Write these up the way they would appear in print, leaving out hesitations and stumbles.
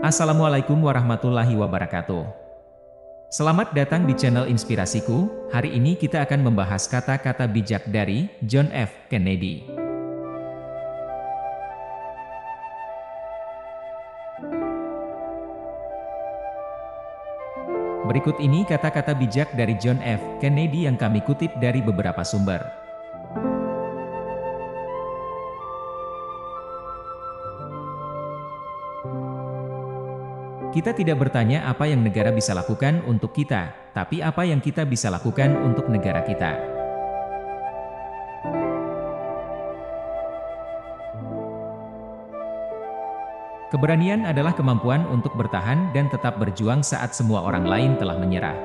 Assalamualaikum warahmatullahi wabarakatuh. Selamat datang di channel Inspirasiku. Hari ini kita akan membahas kata-kata bijak dari John F. Kennedy. Berikut ini kata-kata bijak dari John F. Kennedy yang kami kutip dari beberapa sumber. Kita tidak bertanya apa yang negara bisa lakukan untuk kita, tapi apa yang kita bisa lakukan untuk negara kita. Keberanian adalah kemampuan untuk bertahan dan tetap berjuang saat semua orang lain telah menyerah.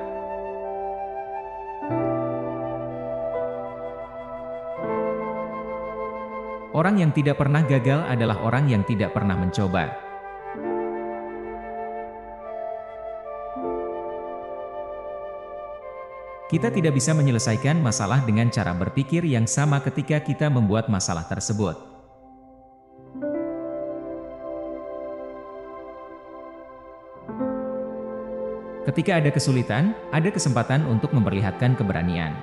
Orang yang tidak pernah gagal adalah orang yang tidak pernah mencoba. Kita tidak bisa menyelesaikan masalah dengan cara berpikir yang sama ketika kita membuat masalah tersebut. Ketika ada kesulitan, ada kesempatan untuk memperlihatkan keberanian.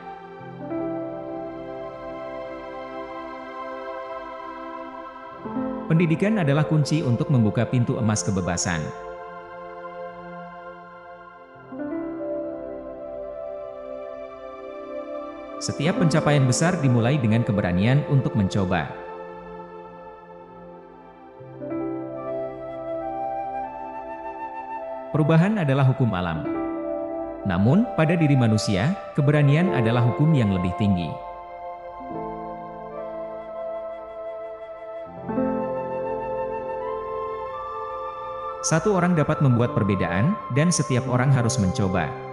Pendidikan adalah kunci untuk membuka pintu emas kebebasan. Setiap pencapaian besar dimulai dengan keberanian untuk mencoba. Perubahan adalah hukum alam. Namun, pada diri manusia, keberanian adalah hukum yang lebih tinggi. Satu orang dapat membuat perbedaan, dan setiap orang harus mencoba.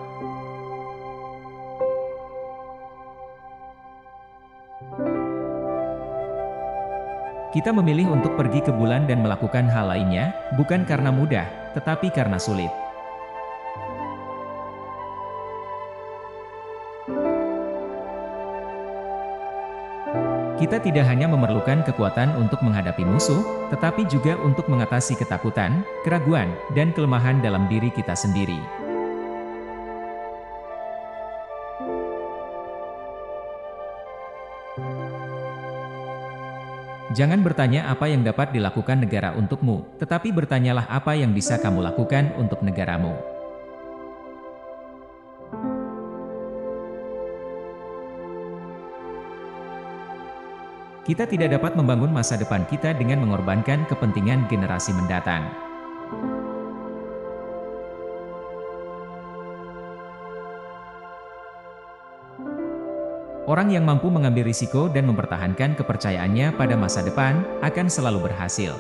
Kita memilih untuk pergi ke bulan dan melakukan hal lainnya, bukan karena mudah, tetapi karena sulit. Kita tidak hanya memerlukan kekuatan untuk menghadapi musuh, tetapi juga untuk mengatasi ketakutan, keraguan, dan kelemahan dalam diri kita sendiri. Jangan bertanya apa yang dapat dilakukan negara untukmu, tetapi bertanyalah apa yang bisa kamu lakukan untuk negaramu. Kita tidak dapat membangun masa depan kita dengan mengorbankan kepentingan generasi mendatang. Orang yang mampu mengambil risiko dan mempertahankan kepercayaannya pada masa depan, akan selalu berhasil.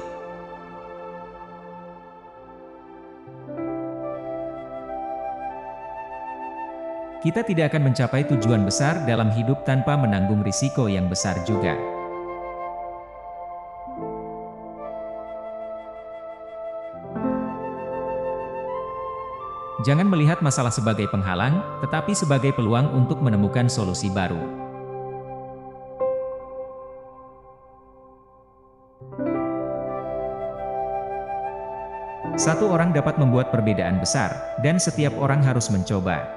Kita tidak akan mencapai tujuan besar dalam hidup tanpa menanggung risiko yang besar juga. Jangan melihat masalah sebagai penghalang, tetapi sebagai peluang untuk menemukan solusi baru. Satu orang dapat membuat perbedaan besar, dan setiap orang harus mencoba.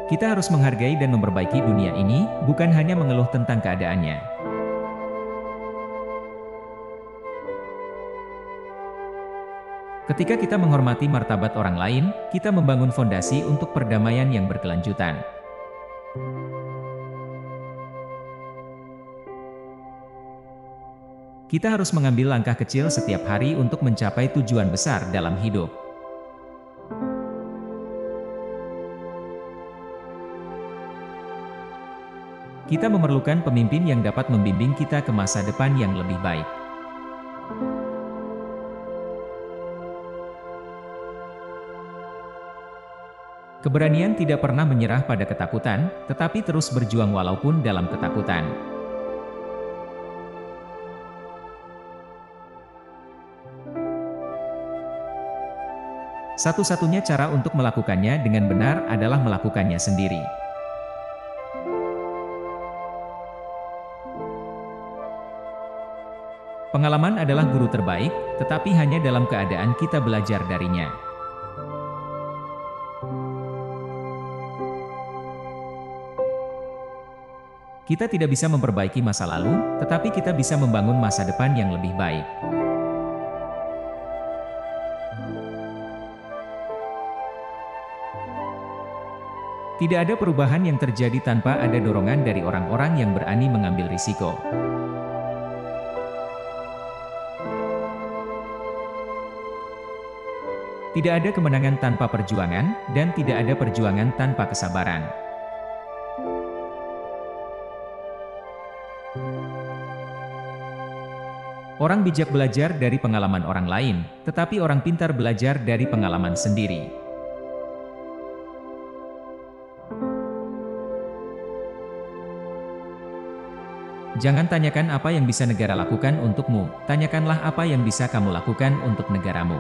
Kita harus menghargai dan memperbaiki dunia ini, bukan hanya mengeluh tentang keadaannya. Ketika kita menghormati martabat orang lain, kita membangun fondasi untuk perdamaian yang berkelanjutan. Kita harus mengambil langkah kecil setiap hari untuk mencapai tujuan besar dalam hidup. Kita memerlukan pemimpin yang dapat membimbing kita ke masa depan yang lebih baik. Keberanian tidak pernah menyerah pada ketakutan, tetapi terus berjuang walaupun dalam ketakutan. Satu-satunya cara untuk melakukannya dengan benar adalah melakukannya sendiri. Pengalaman adalah guru terbaik, tetapi hanya dalam keadaan kita belajar darinya. Kita tidak bisa memperbaiki masa lalu, tetapi kita bisa membangun masa depan yang lebih baik. Tidak ada perubahan yang terjadi tanpa ada dorongan dari orang-orang yang berani mengambil risiko. Tidak ada kemenangan tanpa perjuangan, dan tidak ada perjuangan tanpa kesabaran. Orang bijak belajar dari pengalaman orang lain, tetapi orang pintar belajar dari pengalaman sendiri. Jangan tanyakan apa yang bisa negara lakukan untukmu, tanyakanlah apa yang bisa kamu lakukan untuk negaramu.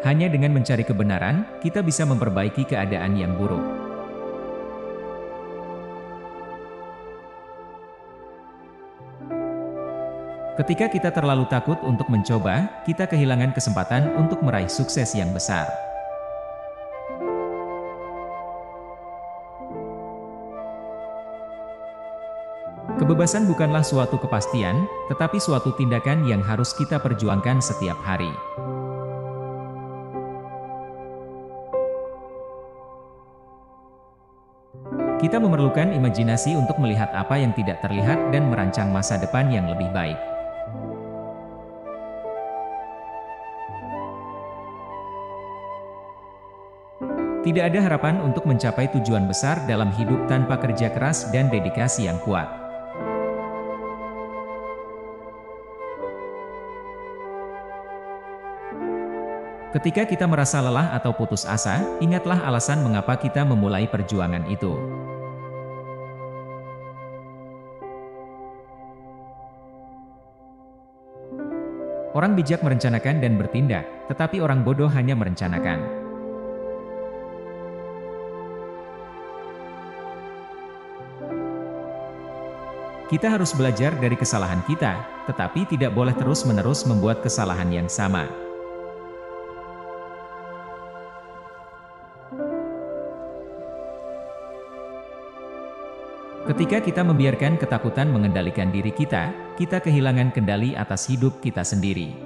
Hanya dengan mencari kebenaran, kita bisa memperbaiki keadaan yang buruk. Ketika kita terlalu takut untuk mencoba, kita kehilangan kesempatan untuk meraih sukses yang besar. Kebebasan bukanlah suatu kepastian, tetapi suatu tindakan yang harus kita perjuangkan setiap hari. Kita memerlukan imajinasi untuk melihat apa yang tidak terlihat dan merancang masa depan yang lebih baik. Tidak ada harapan untuk mencapai tujuan besar dalam hidup tanpa kerja keras dan dedikasi yang kuat. Ketika kita merasa lelah atau putus asa, ingatlah alasan mengapa kita memulai perjuangan itu. Orang bijak merencanakan dan bertindak, tetapi orang bodoh hanya merencanakan. Kita harus belajar dari kesalahan kita, tetapi tidak boleh terus-menerus membuat kesalahan yang sama. Ketika kita membiarkan ketakutan mengendalikan diri kita, kita kehilangan kendali atas hidup kita sendiri.